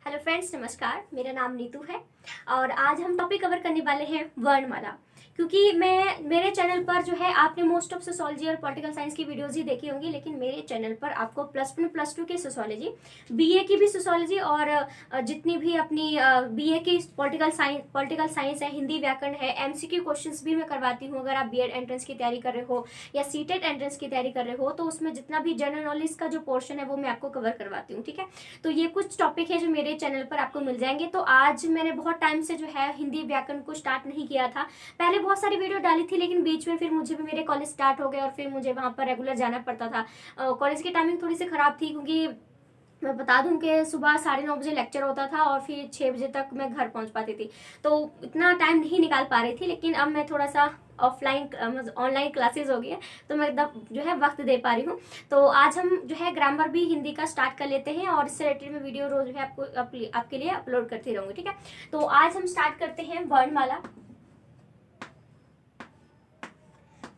Hello friends, नमस्कार। मेरा नाम नीतू है और आज हम टॉपिक कवर करने वाले हैं वर्णमाला। क्योंकि मेरे चैनल पर जो है आपने मोस्ट ऑफ सोशोलॉजी और पॉलिटिकल साइंस की वीडियोस ही देखी होंगी, लेकिन मेरे चैनल पर आपको +1 +2 की सोशोलॉजी, बीए की भी सोशोलॉजी और जितनी भी अपनी बीए की पॉलिटिकल साइंस है, हिंदी व्याकरण है, एमसीक्यू क्वेश्चंस भी मैं करवाती हूँ। अगर आप बीएड एंट्रेंस की तैयारी कर रहे हो या सीटेट एंट्रेंस की तैयारी कर रहे हो तो उसमें जितना भी जनरल नॉलेज का जो पोर्शन है वो मैं आपको कवर करवाती हूँ। ठीक है, तो ये कुछ टॉपिक है जो मेरे चैनल पर आपको मिल जाएंगे। तो आज मैंने बहुत टाइम से जो है हिंदी व्याकरण को स्टार्ट नहीं किया था। पहले बहुत सारी वीडियो डाली थी, लेकिन बीच में फिर मुझे भी मेरे कॉलेज स्टार्ट हो गए और फिर मुझे वहाँ पर रेगुलर जाना पड़ता था। कॉलेज की टाइमिंग थोड़ी सी खराब थी, क्योंकि मैं बता दूं कि सुबह 9:30 बजे लेक्चर होता था और फिर 6 बजे तक मैं घर पहुंच पाती थी, तो इतना टाइम नहीं निकाल पा रही थी। लेकिन अब मैं थोड़ा सा ऑनलाइन क्लासेस हो गई है, तो मैं एकदम जो है वक्त दे पा रही हूँ। तो आज हम जो है ग्रामर भी हिंदी का स्टार्ट कर लेते हैं और इससे रिलेटेड में वीडियो रोज जो है आपके लिए अपलोड करती रहूंगी। ठीक है, तो आज हम स्टार्ट करते हैं वर्णमाला।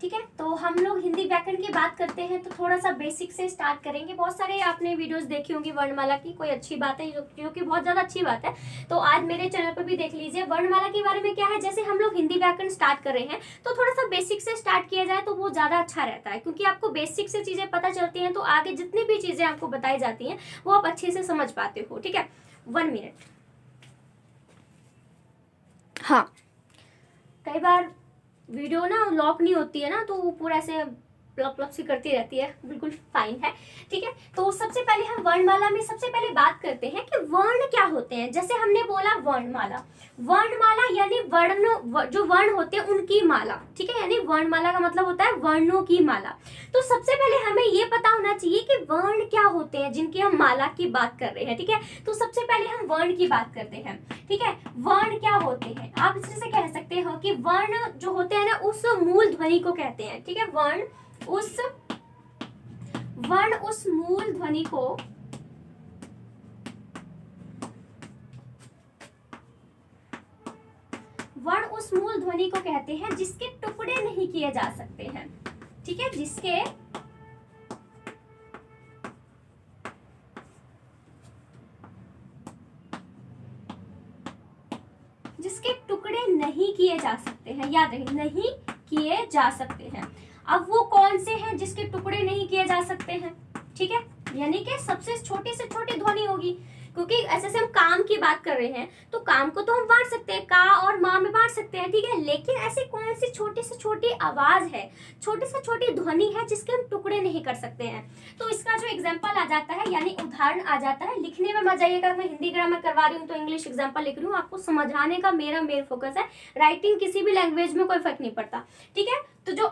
ठीक है, तो हम लोग हिंदी व्याकरण की बात करते हैं तो थोड़ा सा बेसिक से स्टार्ट करेंगे। बहुत सारे आपने वीडियोस देखी होंगी वर्णमाला की, कोई अच्छी बात है जो कि बहुत ज्यादा अच्छी बात है, तो आज मेरे चैनल पर भी देख लीजिए। वर्णमाला के बारे में क्या है, जैसे हम लोग हिंदी व्याकरण स्टार्ट कर रहे हैं तो थोड़ा सा बेसिक से स्टार्ट किया जाए तो वो ज्यादा अच्छा रहता है, क्योंकि आपको बेसिक से चीजें पता चलती हैं तो आगे जितनी भी चीजें आपको बताई जाती हैं वो आप अच्छे से समझ पाते हो। ठीक है, 1 मिनट। हाँ, कई बार वीडियो ना लॉक नहीं होती है ना, तो वो पूरा ऐसे प्लप प्लप सी करती रहती है, बिल्कुल फाइन है। ठीक है, तो सबसे पहले हम वर्णमाला में सबसे पहले बात करते हैं कि वर्ण क्या होते हैं। जैसे हमने बोला वर्णमाला, वर्णमाला यानी जो वर्ण होते हैं उनकी माला। ठीक है, यानी वर्णमाला का मतलब होता है वर्णों की माला। तो सबसे पहले हमें ये पता होना चाहिए कि वर्ण क्या होते हैं जिनकी हम माला की बात कर रहे हैं। ठीक है, तो सबसे पहले हम वर्ण की बात करते हैं। ठीक है, वर्ण क्या होते हैं, आप इस तरह से कह सकते हो कि वर्ण जो होते हैं ना उस मूल ध्वनि को कहते हैं। ठीक है, वर्ण उस मूल ध्वनि को कहते हैं जिसके टुकड़े नहीं किए जा सकते हैं। ठीक है, जिसके टुकड़े नहीं किए जा सकते हैं। याद रखें, नहीं किए जा सकते हैं। अब वो कौन से हैं जिसके टुकड़े नहीं किए जा सकते हैं? ठीक है, यानी कि सबसे छोटी से छोटी ध्वनि होगी, क्योंकि ऐसे से हम काम की बात कर रहे हैं तो काम को तो हम बांट सकते हैं, का और माँ में बांट सकते हैं। ठीक है, लेकिन ऐसी कौन सी छोटी से छोटी आवाज है, छोटी से छोटी ध्वनि है जिसके हम टुकड़े नहीं कर सकते हैं? तो इसका जो एग्जाम्पल आ जाता है, यानी उदाहरण आ जाता है। लिखने में मजा आइएगा, मैं हिंदी ग्रामर करवा रही हूँ तो इंग्लिश एग्जाम्पल लिख रही हूँ, आपको समझाने का मेरा मेन फोकस है। राइटिंग किसी भी लैंग्वेज में कोई फर्क नहीं पड़ता। ठीक है, तो जो जो अ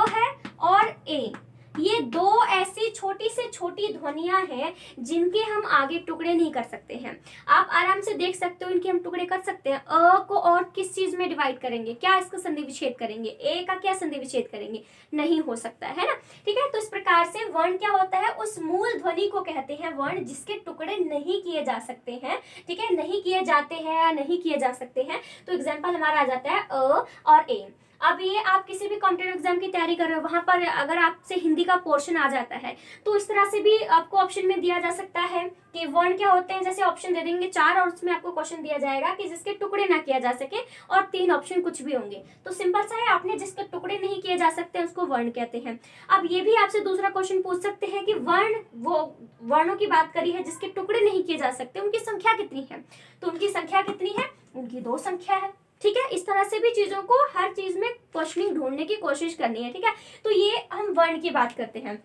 है और ए, ये दो ऐसी छोटी से छोटी ध्वनियां हैं जिनके हम आगे टुकड़े नहीं कर सकते हैं। आप आराम से देख सकते हो, इनके हम टुकड़े कर सकते हैं। अ को और किस चीज में डिवाइड करेंगे, क्या इसका संधि विच्छेद करेंगे? ए का क्या संधि विच्छेद करेंगे? नहीं हो सकता है ना। ठीक है, तो इस प्रकार से वर्ण क्या होता है, उस मूल ध्वनि को कहते हैं वर्ण जिसके टुकड़े नहीं किए जा सकते हैं। ठीक है, नहीं किए जाते हैं या नहीं किए जा सकते हैं। तो एग्जाम्पल हमारा आ जाता है अ और ए। अब ये आप किसी भी कॉम्पिटेटिव एग्जाम की तैयारी कर रहे हो, वहां पर अगर आपसे हिंदी का पोर्शन आ जाता है तो इस तरह से भी आपको ऑप्शन में दिया जा सकता है कि वर्ण क्या होते हैं। जैसे ऑप्शन दे देंगे 4 और उसमें आपको क्वेश्चन दिया जाएगा कि जिसके टुकड़े ना किया जा सके, और 3 ऑप्शन कुछ भी होंगे। तो सिंपल सा है, आपने जिसके टुकड़े नहीं किए जा सकते उसको वर्ण कहते हैं। अब ये भी आपसे दूसरा क्वेश्चन पूछ सकते हैं कि वर्णों की बात करी है जिसके टुकड़े नहीं किए जा सकते, उनकी संख्या कितनी है? तो उनकी संख्या कितनी है? उनकी 2 संख्या है। ठीक है, इस तरह से भी चीजों को हर चीज में क्वेश्चनिंग ढूंढने की कोशिश करनी है। ठीक है, तो ये हम वर्ण की बात करते हैं।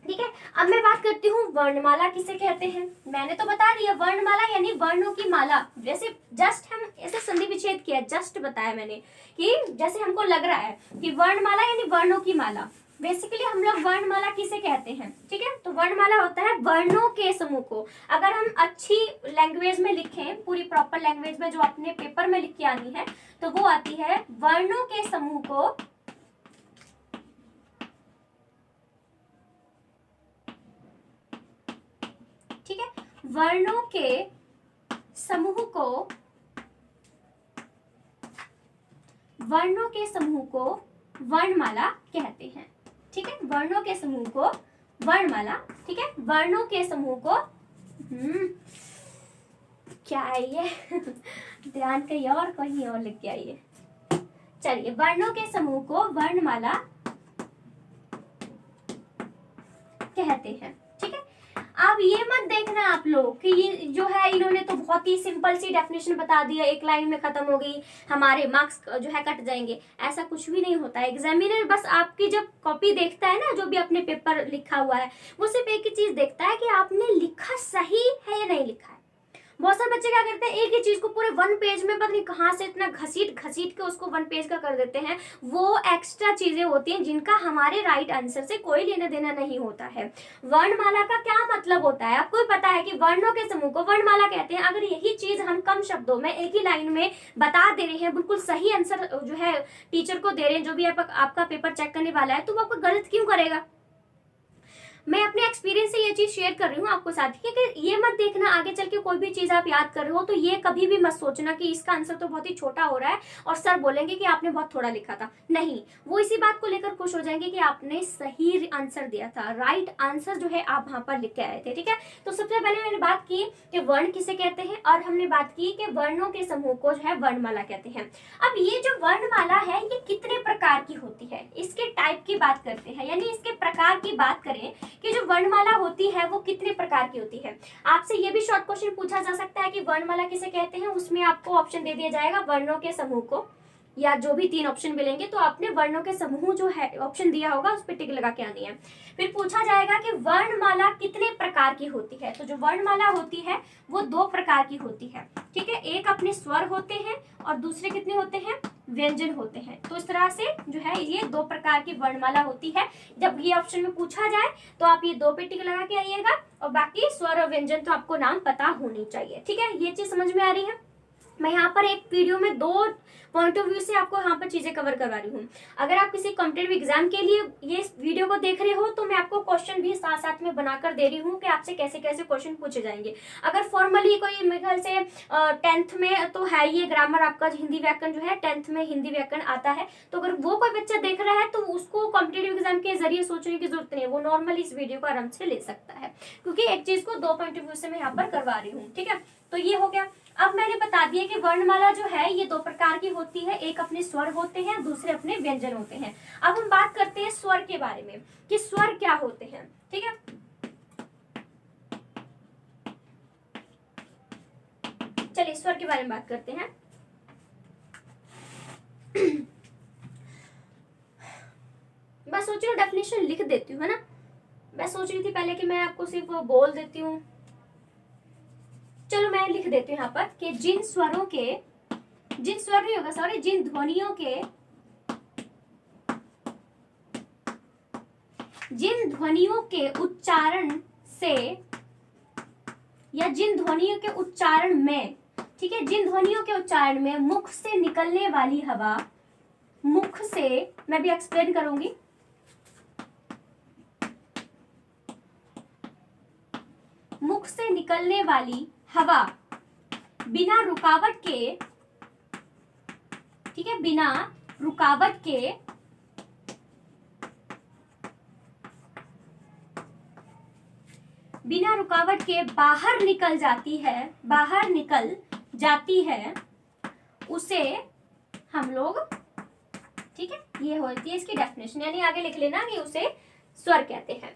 ठीक है, अब मैं बात करती हूँ वर्णमाला किसे कहते हैं। मैंने तो बता दिया, वर्णमाला यानी वर्णों की माला। जैसे जस्ट हम ऐसे संधि विच्छेद किया, जस्ट बताया मैंने कि जैसे हमको लग रहा है कि वर्णमाला यानी वर्णों की माला। बेसिकली हम लोग वर्णमाला किसे कहते हैं? ठीक है, तो वर्णमाला होता है वर्णों के समूह को। अगर हम अच्छी लैंग्वेज में लिखें, पूरी प्रॉपर लैंग्वेज में जो अपने पेपर में लिख के आनी है, तो वो आती है वर्णों के समूह को ठीक है, वर्णों के समूह को वर्णमाला कहते हैं। ठीक है, वर्णों के समूह को वर्णमाला। ठीक है, वर्णों के समूह को क्या है ये ध्यान कहीं और लिख के आइए। चलिए, वर्णों के समूह को वर्णमाला कहते हैं। ठीक है, अब ये मत देखना आप लोग कि ये जो है इन्होंने तो बहुत ही सिंपल सी डेफिनेशन बता दिया, एक लाइन में खत्म हो गई, हमारे मार्क्स जो है कट जाएंगे। ऐसा कुछ भी नहीं होता है। एग्जामिनर बस आपकी जब कॉपी देखता है ना, जो भी अपने पेपर लिखा हुआ है, वो सिर्फ एक ही चीज देखता है कि आपने लिखा सही है या नहीं लिखा है। बहुत सारे बच्चे क्या करते हैं, एक ही चीज को पूरे 1 पेज में पता नहीं कहां से इतना घसीट के उसको 1 पेज का कर देते हैं। वो एक्स्ट्रा चीजें होती हैं जिनका हमारे राइट आंसर से कोई लेना देना नहीं होता है। वर्णमाला का क्या मतलब होता है आपको पता है कि वर्णों के समूह को वर्णमाला कहते हैं। अगर यही चीज हम कम शब्दों में एक ही लाइन में बता दे रहे हैं, बिल्कुल सही आंसर जो है टीचर को दे रहे हैं, जो भी आपका पेपर चेक करने वाला है, तो वो आपको गलत क्यों करेगा। मैं अपने एक्सपीरियंस से ये चीज शेयर कर रही हूँ आपको साथ ही, कि ये मत देखना आगे चल के कोई भी चीज आप याद कर रहे हो तो ये कभी भी मत सोचना कि इसका आंसर तो बहुत ही छोटा हो रहा है और सर बोलेंगे कि आपने बहुत थोड़ा लिखा था। नहीं, वो इसी बात को लेकर खुश हो जाएंगे कि आपने सही आंसर दिया था, राइट आंसर जो है आप वहां पर लिख के आए थे। ठीक है, तो सबसे पहले मैंने बात की कि वर्ण किसे कहते हैं और हमने बात की कि वर्णों के समूह को जो है वर्णमाला कहते हैं। अब ये जो वर्णमाला है ये कितने प्रकार की होती है, इसके टाइप की बात करते हैं, यानी इसके प्रकार की बात करें कि जो वर्णमाला होती है वो कितने प्रकार की होती है। आपसे ये भी शॉर्ट क्वेश्चन पूछा जा सकता है कि वर्णमाला किसे कहते हैं, उसमें आपको ऑप्शन दे दिया जाएगा वर्णों के समूह को, या जो भी 3 ऑप्शन मिलेंगे तो आपने वर्णों के समूह जो है ऑप्शन दिया होगा उस पर टिक लगा के आनी है। फिर पूछा जाएगा कि वर्णमाला कितने प्रकार की होती है, तो जो वर्णमाला होती है वो 2 प्रकार की होती है। ठीक है, एक अपने स्वर होते हैं और दूसरे कितने होते हैं, व्यंजन होते हैं। तो इस तरह से जो है ये 2 प्रकार की वर्णमाला होती है। जब ये ऑप्शन में पूछा जाए तो आप ये 2 पे टिक लगा के आइएगा और बाकी स्वर और व्यंजन तो आपको नाम पता होनी चाहिए। ठीक है, ये चीज समझ में आ रही है। मैं यहाँ पर एक वीडियो में 2 पॉइंट ऑफ व्यू से आपको यहाँ पर चीजें कवर करवा रही हूँ। अगर आप किसी कॉम्पिटेटिव एग्जाम के लिए ये वीडियो को देख रहे हो तो मैं आपको क्वेश्चन भी साथ साथ में बनाकर दे रही हूँ कि आपसे कैसे कैसे क्वेश्चन पूछे जाएंगे। अगर फॉर्मली कोई मेरे ख्याल से 10th में तो है ये ग्रामर आपका हिंदी व्याकरण जो है 10th में हिंदी व्याकरण आता है, तो अगर वो कोई बच्चा देख रहा है तो उसको कॉम्पिटेटिव एग्जाम के जरिए सोचने की जरूरत नहीं है, वो नॉर्मली इस वीडियो को आराम से ले सकता है, क्योंकि एक चीज को 2 पॉइंट ऑफ व्यू से मैं यहाँ पर करवा रही हूँ। ठीक है, तो ये हो गया। अब मैंने बता दिया कि वर्णमाला जो है ये 2 प्रकार की होती है, एक अपने स्वर होते हैं, दूसरे अपने व्यंजन होते हैं। अब हम बात करते हैं स्वर के बारे में कि स्वर क्या होते हैं। ठीक है, चलिए स्वर के बारे में बात करते हैं। मैं सोच रही हूँ डेफिनेशन लिख देती हूँ, है ना। मैं सोच रही थी पहले कि मैं आपको सिर्फ बोल देती हूँ, चलो मैं लिख देती हूँ यहाँ पर कि जिन ध्वनियों के उच्चारण से या जिन ध्वनियों के उच्चारण में, ठीक है, जिन ध्वनियों के उच्चारण में मुख से निकलने वाली हवा, मुख से मैं भी एक्सप्लेन करूंगी, मुख से निकलने वाली हवा बिना रुकावट के, ठीक है, बिना रुकावट के बाहर निकल जाती है, उसे हम लोग, ठीक है, ये होती है इसकी डेफिनेशन, यानी आगे लिख लेना कि उसे स्वर कहते हैं।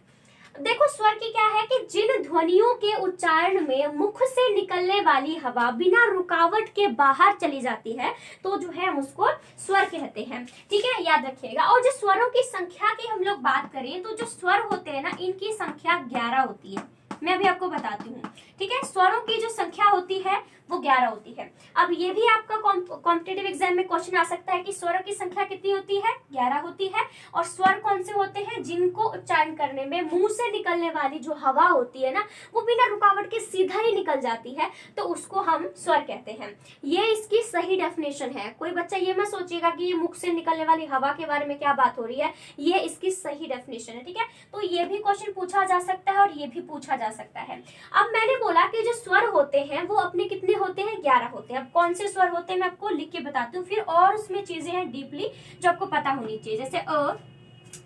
देखो स्वर की क्या है कि जिन ध्वनियों के उच्चारण में मुख से निकलने वाली हवा बिना रुकावट के बाहर चली जाती है तो जो है हम उसको स्वर कहते हैं। ठीक है, याद रखिएगा। और जो स्वरों की संख्या की हम लोग बात करें तो जो स्वर होते हैं ना, इनकी संख्या 11 होती है। मैं अभी आपको बताती हूँ। ठीक है, स्वरों की जो संख्या होती है वो 11 होती है। अब ये भी आपका कॉम्पिटेटिव एग्जाम में क्वेश्चन आ सकता है कि स्वरों की संख्या कितनी होती है, 11 होती है। और स्वर कौन से होते हैं, जिनको उच्चारण करने में मुंह से निकलने वाली जो हवा होती है ना, वो बिना रुकावट के सीधा ही निकल जाती है, तो उसको हम स्वर कहते हैं। ये इसकी सही डेफिनेशन है। कोई बच्चा ये मत सोचिएगा कि ये मुख से निकलने वाली हवा के बारे में क्या बात हो रही है, ये इसकी सही डेफिनेशन है। ठीक है, तो ये भी क्वेश्चन पूछा जा सकता है और ये भी पूछा जा सकता है। अब मैंने बोला कि जो स्वर होते हैं वो अपने कितने होते हैं, 11 होते हैं। अब कौन से स्वर होते हैं मैं आपको लिख के बताती हूँ, फिर और उसमें चीजें हैं डीपली जो आपको पता होनी चाहिए, जैसे अ।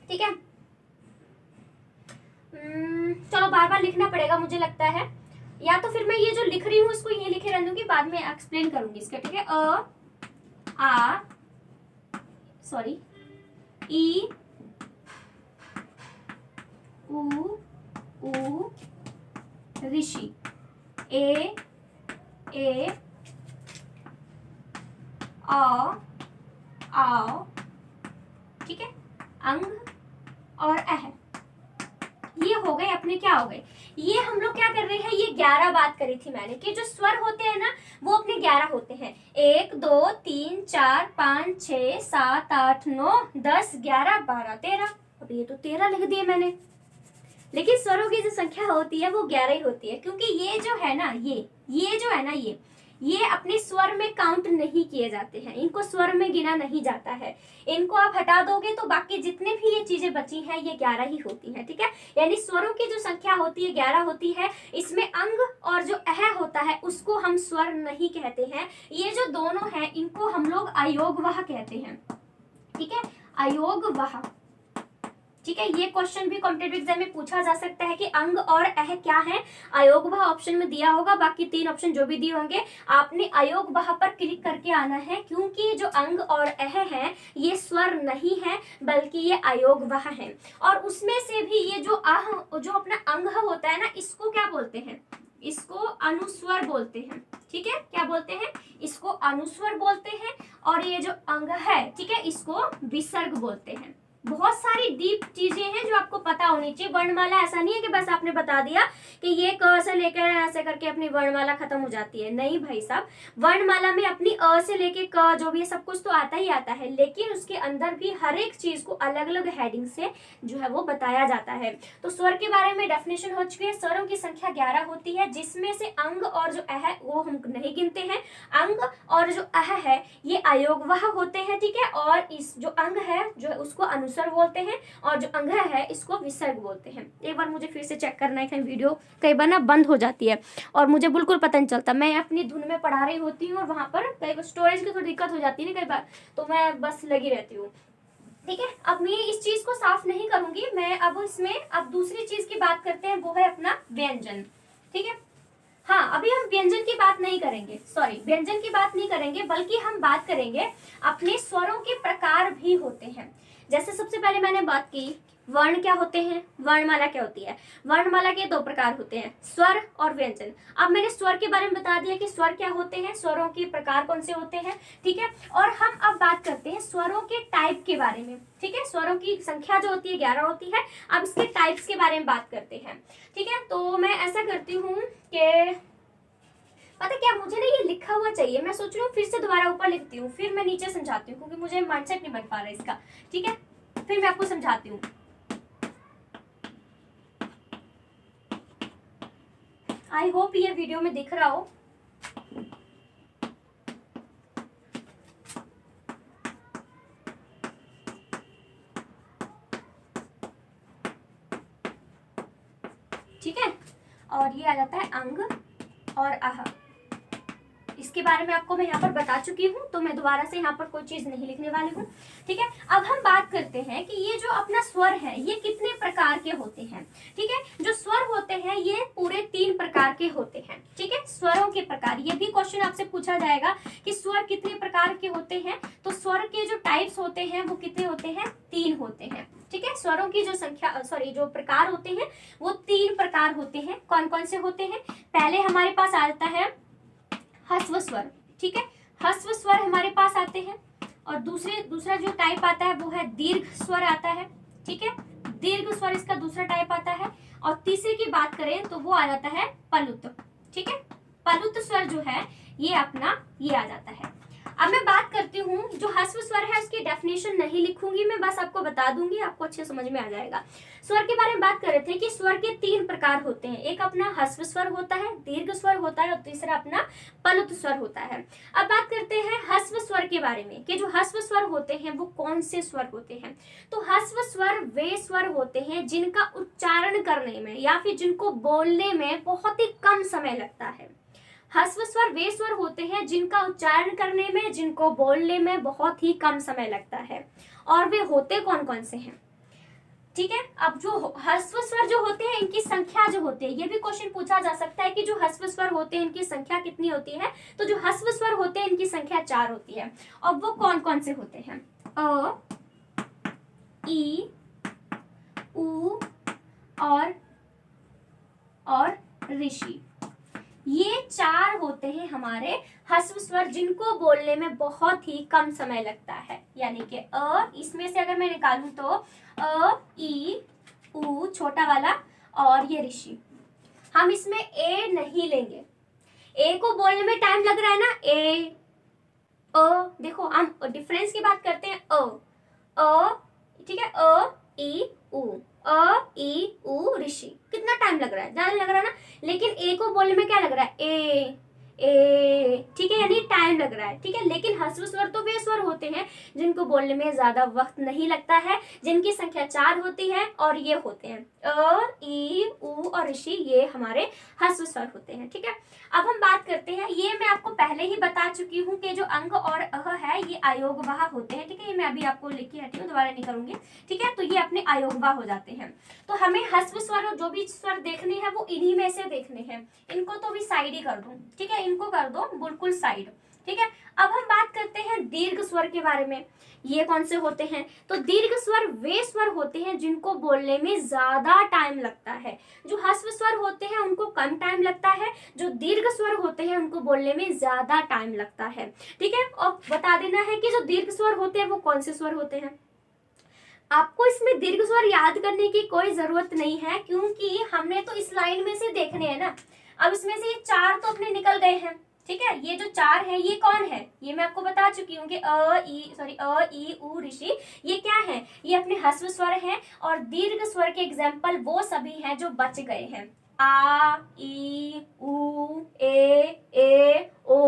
ठीक है, चलो बार बार लिखना पड़ेगा मुझे लगता है। या तो फिर मैं ये जो लिख रही हूँ इसको ये लिखे रहने दूंगी, बाद में एक्सप्लेन करूंगी इसका, ठीक है। आ सॉरी ई उ ऋषि, ए आओ, ठीक है, अंग और अह, ये हो गए अपने, क्या हो गए, ये हम लोग क्या कर रहे हैं, ये 11 बात करी थी मैंने कि जो स्वर होते हैं ना वो अपने 11 होते हैं, 1 2 3 4 5 6 7 8 9 10 11 12 13। अब ये तो 13 लिख दिए मैंने, लेकिन स्वरों की जो संख्या होती है वो 11 ही होती है, क्योंकि ये जो है ना ये जो है ना ये अपने स्वर में काउंट नहीं किए जाते हैं, इनको स्वर में गिना नहीं जाता है। इनको आप हटा दोगे तो बाकी जितने भी ये चीजें बची हैं ये 11 ही होती हैं, ठीक है। यानी स्वरों की जो संख्या होती है 11 होती है। इसमें अंग और जो अह होता है उसको हम स्वर नहीं कहते हैं। ये जो दोनों हैं इनको हम लोग अयोगवाह कहते हैं, ठीक है, अयोगवाह, ठीक है। ये क्वेश्चन भी कॉम्पिटिटिव एग्जाम में पूछा जा सकता है कि अंग और अह क्या है। अयोगवाह ऑप्शन में दिया होगा, बाकी 3 ऑप्शन जो भी दिए होंगे आपने अयोगवाह पर क्लिक करके आना है, क्योंकि जो अंग और अह है ये स्वर नहीं है बल्कि ये अयोगवाह है। और उसमें से भी ये जो जो अपना अंग होता है ना इसको क्या बोलते हैं, इसको अनुस्वर बोलते हैं, ठीक है। क्या बोलते हैं, इसको अनुस्वर बोलते हैं। और ये जो अंग है, ठीक है, इसको विसर्ग बोलते हैं। बहुत सारी डीप चीजें हैं जो आपको पता होनी चाहिए। वर्णमाला ऐसा नहीं है कि बस आपने बता दिया कि ये क से लेकर ऐसे करके अपनी वर्णमाला खत्म हो जाती है, नहीं भाई साहब। वर्णमाला में अपनी अ से लेके क जो भी है सब कुछ तो आता ही आता है, लेकिन उसके अंदर भी हर एक चीज को अलग अलग हेडिंग से जो है वो बताया जाता है। तो स्वर के बारे में डेफिनेशन हो चुकी है। स्वरों की संख्या 11 होती है, जिसमें से अंग और जो अह वो हम नहीं गिनते हैं। अंग और जो अह है ये अयोगवाह होते हैं, ठीक है। और इस जो अंग है जो उसको अनुस्वर बोलते हैं और जो अंग है इसको विसर्ग बोलते हैं। एक बार मुझे फिर से चेक करना है, कहीं वीडियो कई बार ना बंद हो जाती है और मुझे बिल्कुल पता नहीं चलता। मैं अपनी धुन में पढ़ा रही होती हूँ और वहां पर कई बार स्टोरेज की थोड़ी दिक्कत हो जाती है ना कई बार, तो मैं बस लगी रहती हूँ, ठीक है। अब मैं इस चीज को साफ नहीं करूंगी मैं। अब इसमें अब दूसरी चीज की बात करते हैं, वो है अपना व्यंजन, ठीक है। हाँ, अभी हम व्यंजन की बात नहीं करेंगे, सॉरी व्यंजन की बात नहीं करेंगे, बल्कि हम बात करेंगे अपने स्वरों के प्रकार भी होते हैं। जैसे सबसे पहले मैंने बात की वर्ण क्या होते हैं, वर्णमाला क्या होती है। वर्णमाला के 2 प्रकार होते हैं, स्वर और व्यंजन। अब मैंने स्वर के बारे में बता दिया कि स्वर क्या होते हैं, स्वरों के प्रकार कौन से होते हैं, ठीक है। और हम अब बात करते हैं स्वरों के टाइप के बारे में, ठीक है। स्वरों की संख्या जो होती है 11 होती है। अब इसके टाइप्स के बारे में बात करते हैं, ठीक है। तो मैं ऐसा करती हूँ कि पता क्या, मुझे ना ये लिखा हुआ चाहिए, मैं सोच रही हूँ फिर से दोबारा ऊपर लिखती हूँ फिर मैं नीचे समझाती हूँ, क्योंकि मुझे माइंडसेट नहीं बन पा रहा है इसका, ठीक है। फिर मैं आपको समझाती हूँ। आई होप ये वीडियो में दिख रहा हो। ठीक है, और ये आ जाता है अंग और अह। इसके बारे में आपको मैं यहाँ पर बता चुकी हूँ, तो मैं दोबारा से यहाँ पर कोई चीज नहीं लिखने वाली हूँ, ठीक है। अब हम बात करते हैं कि ये जो अपना स्वर है ये कितने प्रकार के होते हैं, ठीक है। जो स्वर होते हैं ये पूरे 3 प्रकार के होते हैं, ठीक है। स्वरों के प्रकार, ये भी क्वेश्चन आपसे पूछा जाएगा कि स्वर कितने प्रकार के होते हैं। तो स्वर के जो टाइप्स होते हैं वो कितने होते हैं, 3 होते हैं, ठीक है। स्वरों की जो संख्या सॉरी जो प्रकार होते हैं वो 3 प्रकार होते हैं। कौन कौन से होते हैं, पहले हमारे पास आता है ह्रस्व स्वर, ठीक है। ह्रस्व स्वर हमारे पास आते हैं। और दूसरा जो टाइप आता है वो है दीर्घ स्वर आता है, ठीक है। दीर्घ स्वर इसका दूसरा टाइप आता है। और तीसरे की बात करें तो वो आ जाता है पलुत, ठीक है। पलुत स्वर जो है ये अपना ये आ जाता है। अब मैं बात करती हूँ जो ह्रस्व स्वर है उसकी डेफिनेशन नहीं लिखूंगी मैं, बस आपको बता दूंगी, आपको अच्छे समझ में आ जाएगा। स्वर के बारे में बात कर रहे थे कि स्वर के 3 प्रकार होते हैं, एक अपना ह्रस्व स्वर होता है, दीर्घ स्वर होता है और तीसरा अपना पलुत स्वर होता है। अब बात करते हैं ह्रस्व स्वर के बारे में कि जो ह्रस्व स्वर होते हैं वो कौन से स्वर होते हैं। तो ह्रस्व स्वर वे स्वर होते हैं जिनका उच्चारण करने में या फिर जिनको बोलने में बहुत ही कम समय लगता है। ह्रस्व स्वर वे स्वर होते हैं जिनका उच्चारण करने में, जिनको बोलने में बहुत ही कम समय लगता है। और वे होते कौन कौन से हैं, ठीक है। अब जो ह्रस्व स्वर जो होते हैं इनकी संख्या जो होती है, ये भी क्वेश्चन पूछा जा सकता है कि जो ह्रस्व स्वर होते हैं इनकी संख्या कितनी होती है। तो जो ह्रस्व स्वर होते हैं इनकी संख्या 4 होती है। और वो कौन कौन से होते हैं? अ, ई, उ और ऋषि, ये 4 होते हैं हमारे ह्रस्व स्वर जिनको बोलने में बहुत ही कम समय लगता है। यानी कि इसमें से अगर मैं निकालूं तो अ, ई, उ छोटा वाला और ये ऋषि। हम इसमें ए नहीं लेंगे, ए को बोलने में टाइम लग रहा है ना, ए देखो हम डिफरेंस की बात करते हैं। ठीक है, ई उ ऋषि, कितना टाइम लग रहा है? ज्यादा लग रहा है ना। लेकिन ए को बोलने में क्या लग रहा है? ए, ठीक है, यानी टाइम लग रहा है। ठीक है, लेकिन ह्रस्व स्वर तो वे स्वर होते हैं जिनको बोलने में ज्यादा वक्त नहीं लगता है, जिनकी संख्या 4 होती है और ये होते हैं ई, उ और ऋषि, ये हमारे ह्रस्व स्वर होते हैं। ठीक है, अब हम बात करते हैं, ये मैं आपको पहले ही बता चुकी हूँ कि जो अंग और अह है ये अयोगवाह होते हैं। ठीक है, ये मैं अभी आपको लिख के हटी हूँ, दोबारा नहीं करूंगी। ठीक है, तो ये अपने अयोगवाह हो जाते हैं। तो हमें ह्रस्व स्वर जो भी स्वर देखने हैं वो इन्हीं में से देखने हैं। इनको तो भी साइड ही कर दूं। ठीक है, इनको कर दो बिल्कुल साइड। ठीक है, अब हम बात करते हैं दीर्घ स्वर के बारे में। ये कौन से होते हैं? तो दीर्घ स्वर वे स्वर होते हैं जिनको बोलने में ज्यादा टाइम लगता है। जो ह्रस्व स्वर होते हैं उनको कम टाइम लगता है, जो दीर्घ स्वर होते हैं उनको बोलने में ज्यादा टाइम लगता है। ठीक है, और बता देना है कि जो दीर्घ स्वर होते हैं वो कौन से स्वर होते हैं। आपको इसमें दीर्घ स्वर याद करने की कोई जरूरत नहीं है, क्योंकि हमने तो इस लाइन में से देखने हैं ना। अब इसमें से ये 4 तो अपने निकल गए हैं। ठीक है, ये जो 4 है ये कौन है? ये मैं आपको बता चुकी हूँ कि अ, ई, उ, ऋषि, ये क्या है? ये अपने ह्रस्व स्वर हैं। और दीर्घ स्वर के एग्जाम्पल वो सभी हैं जो बच गए हैं। आ, ई, उ, ए, ओ,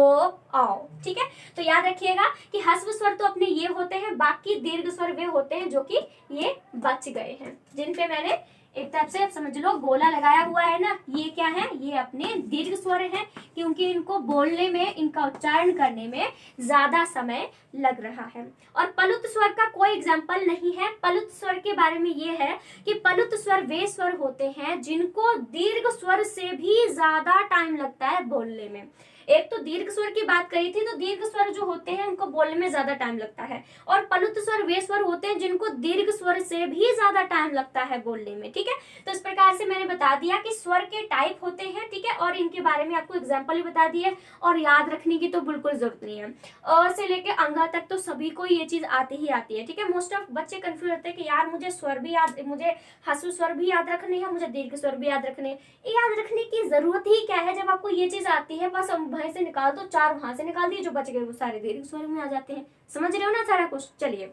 औ। ठीक है, तो याद रखिएगा कि ह्रस्व स्वर तो अपने ये होते हैं, बाकी दीर्घ स्वर वे होते हैं जो कि ये बच गए हैं, जिन पे मैंने एक तरफ से समझ लो गोला लगाया हुआ है ना। ये क्या है? ये अपने दीर्घ स्वर हैं, क्योंकि इनको बोलने में, इनका उच्चारण करने में ज्यादा समय लग रहा है। और पलुत स्वर का कोई एग्जाम्पल नहीं है। पलुत स्वर के बारे में ये है कि पलुत स्वर वे स्वर होते हैं जिनको दीर्घ स्वर से भी ज्यादा टाइम लगता है बोलने में। एक तो दीर्घ स्वर की बात करी थी, तो दीर्घ स्वर जो होते हैं उनको बोलने में ज्यादा टाइम लगता है, और पलुत स्वर वे स्वर होते हैं जिनको दीर्घ स्वर से भी ज्यादा टाइम लगता है बोलने में। ठीक है, तो इस प्रकार से मैंने बता दिया कि स्वर के टाइप होते हैं। ठीक है, और इनके बारे में आपको एग्जाम्पल ही बता दिए, और याद रखने की तो बिल्कुल जरूरत नहीं है। अ से लेके अंगा तक तो सभी को ये चीज आती ही आती है। ठीक है, मोस्ट ऑफ बच्चे कंफ्यूज होते हैं कि यार मुझे स्वर भी याद, मुझे ह्रस्व स्वर भी याद रखने हैं, मुझे दीर्घ स्वर भी याद रखने हैं। याद रखने की जरूरत ही क्या है? जब आपको ये चीज आती है, बस वहीं से निकाल दो, 4 वहां से निकाल दिए, जो बच गए वो सारे दीर्घ स्वर में आ जाते हैं। समझ रहे हो ना सारा कुछ? चलिए,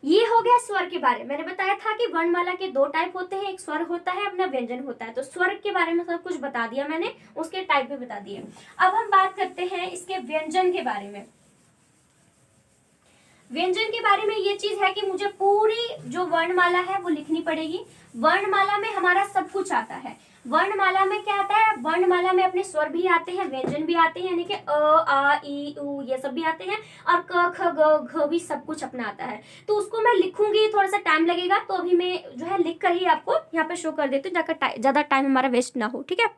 ये हो गया स्वर के बारे में। मैंने बताया था कि वर्णमाला के 2 टाइप होते हैं, एक स्वर होता है, अपना व्यंजन होता है। तो स्वर के बारे में सब कुछ बता दिया मैंने, उसके टाइप भी बता दिए। अब हम बात करते हैं इसके व्यंजन के बारे में। व्यंजन के बारे में ये चीज है कि मुझे पूरी जो वर्णमाला है वो लिखनी पड़ेगी। वर्णमाला में हमारा सब कुछ आता है। वर्णमाला में क्या आता है? वर्णमाला में अपने स्वर भी आते हैं, व्यंजन भी आते हैं, यानी कि अ, आ, ई, उ ये सब भी आते हैं, और क, ख, ग, घ भी सब कुछ अपना आता है। तो उसको मैं लिखूंगी, थोड़ा सा टाइम लगेगा, तो अभी मैं जो है लिख कर ही आपको यहाँ पे शो कर देती हूँ, जाकर ज्यादा टाइम हमारा वेस्ट ना हो। ठीक है,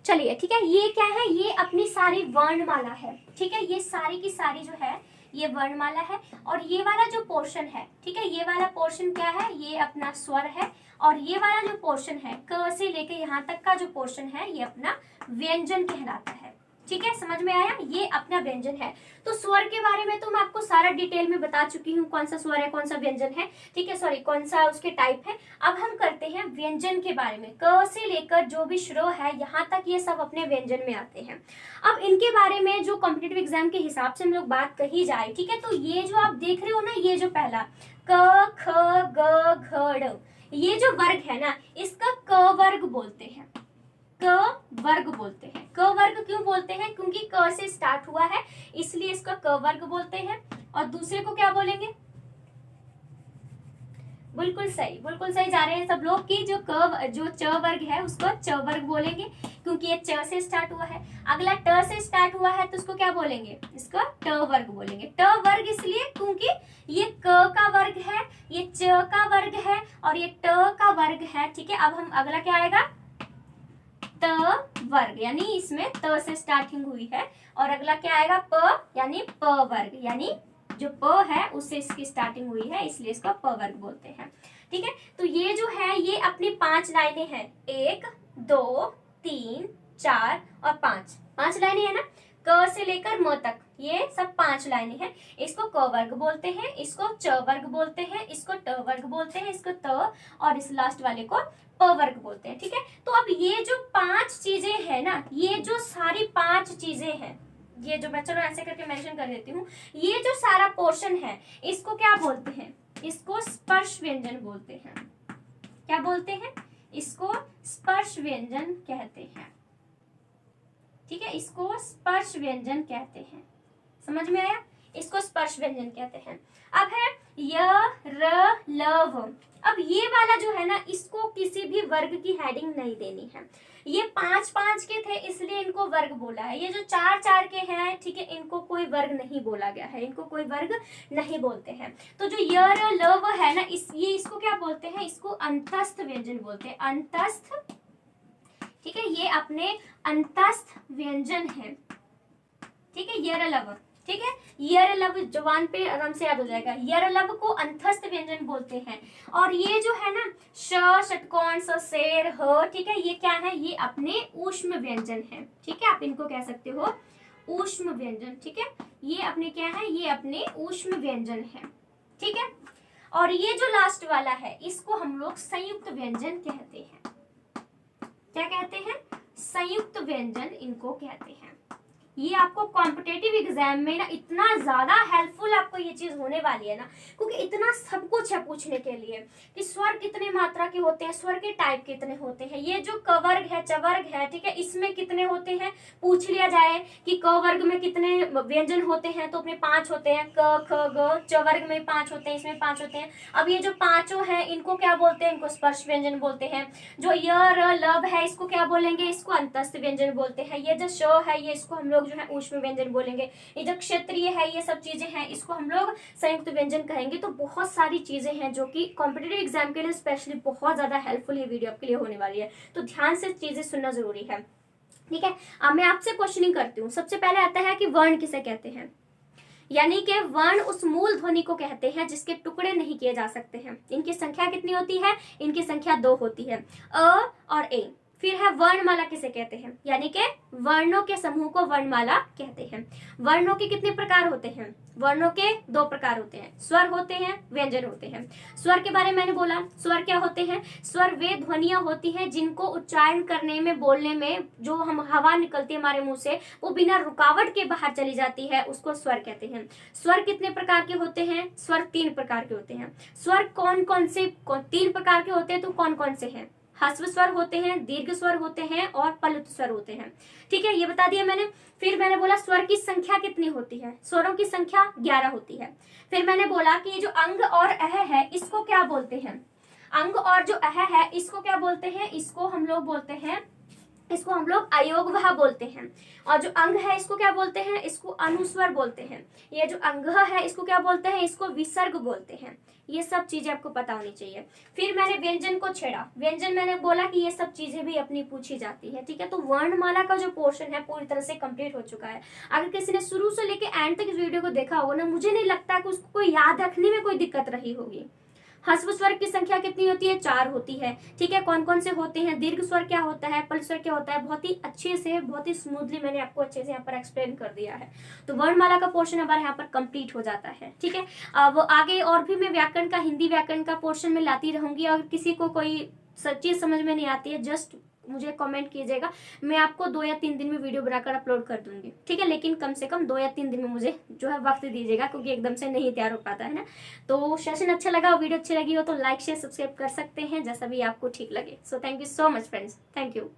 चलिए, ठीक है, ये क्या है? ये अपनी सारी वर्णमाला है। ठीक है, ये सारी की सारी जो है ये वर्णमाला है। और ये वाला जो पोर्शन है, ठीक है, ये वाला पोर्शन क्या है? ये अपना स्वर है। और ये वाला जो पोर्शन है, क से लेके यहाँ तक का जो पोर्शन है, ये अपना व्यंजन कहलाता है। ठीक है, समझ में आया? ये अपना व्यंजन है। तो स्वर के बारे में तो मैं आपको सारा डिटेल में बता चुकी हूँ, कौन सा स्वर है, कौन सा व्यंजन है। ठीक है, सॉरी, कौन सा उसके टाइप है। अब हम करते हैं व्यंजन के बारे में। क से लेकर जो भी श्रो है यहाँ तक, ये सब अपने व्यंजन में आते हैं। अब इनके बारे में जो कॉम्पिटिटिव एग्जाम के हिसाब से हम लोग बात कही जाए, ठीक है, तो ये जो आप देख रहे हो ना, ये जो पहला क, ख, ग, घ, ड़, ये जो वर्ग है ना, इसका क वर्ग बोलते हैं। क वर्ग बोलते हैं। क वर्ग क्यों बोलते हैं? क्योंकि क से स्टार्ट हुआ है, इसलिए इसका क वर्ग बोलते हैं। और दूसरे को क्या बोलेंगे? बिल्कुल सही जा रहे हैं सब लोग कि जो च वर्ग है उसको च वर्ग बोलेंगे क्योंकि ये च से स्टार्ट हुआ है। अगला ट से स्टार्ट हुआ है तो उसको क्या बोलेंगे, इसको ट वर्ग बोलेंगे। ट वर्ग इसलिए क्योंकि ये क का वर्ग है, ये च का वर्ग है और ये ट का वर्ग है। ठीक है, अब हम अगला क्या आएगा, त वर्ग, यानी इसमें त से स्टार्टिंग हुई है। और अगला क्या आएगा, प यानी प वर्ग, यानी जो प है उससे इसकी स्टार्टिंग हुई है इसलिए इसको प वर्ग बोलते हैं। ठीक है, तो ये जो है ये अपनी 5 लाइनें हैं, 1 2 3 4 और 5 लाइनें है ना, क से लेकर म तक ये सब 5 लाइनें हैं। इसको क वर्ग बोलते हैं, इसको च वर्ग बोलते हैं, इसको ट वर्ग बोलते हैं, इसको त और इस लास्ट वाले को प वर्ग बोलते हैं। ठीक है, तो अब ये जो 5 चीजें हैं ना, ये जो सारी 5 चीजें हैं, ये जो मैं चलो ऐसे करके मेंशन कर देती हूँ, ये जो सारा पोर्शन है इसको क्या बोलते हैं, इसको स्पर्श व्यंजन बोलते हैं। क्या बोलते हैं, इसको स्पर्श व्यंजन कहते हैं। ठीक है, इसको स्पर्श व्यंजन कहते हैं। समझ में आया, इसको स्पर्श व्यंजन कहते हैं। अब है य र ल व। अब ये वाला जो है ना, इसको किसी भी वर्ग की हेडिंग नहीं देनी है। ये 5 के थे इसलिए इनको वर्ग बोला है। ये जो 4 के हैं, ठीक है, इनको कोई वर्ग नहीं बोला गया है, इनको कोई वर्ग नहीं बोलते हैं। तो जो य र ल व है ना, ये इसको क्या बोलते हैं, इसको अंतस्थ व्यंजन बोलते हैं। अंतस्थ, ठीक है, ये अपने अंतस्थ व्यंजन है। ठीक है, य र ल व, ठीक है, यरलव जवान पे आराम से याद हो जाएगा। यरलव को अंतस्थ व्यंजन बोलते हैं। और ये जो है ना, श, षटकोण, स, शेर, ह, ठीक है, ये क्या है, ये अपने ऊष्म व्यंजन है। ठीक है, आप इनको कह सकते हो ऊष्म व्यंजन। ठीक है, ये अपने क्या है, ये अपने ऊष्म व्यंजन है। ठीक है, और ये जो लास्ट वाला है इसको हम लोग संयुक्त व्यंजन कहते हैं। क्या कहते हैं, संयुक्त व्यंजन इनको कहते हैं। ये आपको कॉम्पिटेटिव एग्जाम में ना इतना ज्यादा हेल्पफुल आपको ये चीज होने वाली है ना, क्योंकि इतना सब कुछ है पूछने के लिए कि स्वर कितने मात्रा के होते हैं, स्वर के टाइप कितने होते हैं, ये जो क वर्ग है, च वर्ग है, ठीक है, इसमें कितने होते हैं पूछ लिया जाए कि क वर्ग में कितने व्यंजन होते हैं, तो अपने 5 होते हैं, क ख ग। च वर्ग में 5 होते हैं, इसमें 5 होते हैं। अब ये जो 5 हैं इनको क्या बोलते हैं, इनको स्पर्श व्यंजन बोलते हैं। जो य र लब है इसको क्या बोलेंगे, इसको अंतस्थ व्यंजन बोलते हैं। ये जो श है ये इसको हम लोग जो है ऊष्म व्यंजन बोलेंगे। ये जो क्षेत्रीय है, ये सब चीजें हैं, इसको हम लोग संयुक्त व्यंजन कहेंगे। तो बहुत सारी चीजें हैं जो कि कॉम्पिटेटिव एग्जाम के लिए स्पेशली बहुत ज्यादा हेल्पफुल ये वीडियो आपके लिए होने वाली है, तो ध्यान से चीजें सुनना जरूरी है। ठीक है, अब मैं आपसे क्वेश्चनिंग करती हूँ। सबसे पहले आता है कि वर्ण किसे कहते हैं, यानी कि वर्ण उस मूल ध्वनि को कहते हैं जिसके टुकड़े नहीं किए जा सकते हैं। इनकी संख्या कितनी होती है, इनकी संख्या 2 होती है, अ और ए। फिर है वर्णमाला किसे कहते हैं, यानी कि वर्णों के समूह को वर्णमाला कहते हैं। वर्णों के कितने प्रकार होते हैं, वर्णों के 2 प्रकार होते हैं, स्वर होते हैं, व्यंजन होते हैं। स्वर के बारे में मैंने बोला, स्वर क्या होते हैं, स्वर वे ध्वनियां होती हैं जिनको उच्चारण करने में, बोलने में जो हम हवा निकलती है हमारे मुंह से वो बिना रुकावट के बाहर चली जाती है, उसको स्वर कहते हैं। स्वर कितने प्रकार के होते हैं, स्वर 3 प्रकार के होते हैं। स्वर कौन कौन से 3 प्रकार के होते हैं, तो कौन कौन से हैं, ह्रस्व स्वर होते हैं, दीर्घ स्वर होते हैं और प्लुत स्वर होते हैं। ठीक है, ये बता दिया मैंने। फिर मैंने बोला स्वर की संख्या कितनी होती है, स्वरों की संख्या 11 होती है। फिर मैंने बोला कि ये जो अंग और अह है इसको क्या बोलते हैं, अंग और जो अह है इसको क्या बोलते हैं, इसको हम लोग बोलते हैं, इसको हम लोग अयोगवाह बोलते हैं। और जो अंग है इसको क्या बोलते हैं, इसको अनुस्वर बोलते हैं। ये जो अंग है इसको क्या बोलते हैं, इसको विसर्ग बोलते हैं। ये सब चीजें आपको पता होनी चाहिए। फिर मैंने व्यंजन को छेड़ा, व्यंजन मैंने बोला कि ये सब चीजें भी अपनी पूछी जाती है। ठीक है, तो वर्णमाला का जो पोर्शन है पूरी तरह से कंप्लीट हो चुका है। अगर किसी ने शुरू से लेकर एंड तक इस वीडियो को देखा होगा ना, मुझे नहीं लगता कि उसको याद रखने में कोई दिक्कत रही होगी। ह्रस्व स्वर की संख्या कितनी होती है, 4 होती है। ठीक है, कौन कौन से होते हैं, दीर्घ स्वर क्या होता है, प्लुत स्वर क्या होता है, बहुत ही अच्छे से, बहुत ही स्मूथली मैंने आपको अच्छे से यहाँ पर एक्सप्लेन कर दिया है। तो वर्णमाला का पोर्शन हमारे यहाँ पर कंप्लीट हो जाता है। ठीक है, अब आगे और भी मैं व्याकरण का, हिंदी व्याकरण का पोर्शन में लाती रहूंगी। और किसी को कोई चीज समझ में नहीं आती है, जस्ट मुझे कमेंट कीजिएगा, मैं आपको 2 या 3 दिन में वीडियो बनाकर अपलोड कर दूंगी। ठीक है, लेकिन कम से कम 2 या 3 दिन में मुझे जो है वक्त दीजिएगा, क्योंकि एकदम से नहीं तैयार हो पाता है ना। तो सेशन अच्छा लगा, वीडियो अच्छी लगी हो तो लाइक शेयर सब्सक्राइब कर सकते हैं, जैसा भी आपको ठीक लगे। So thank you so much friends, thank you.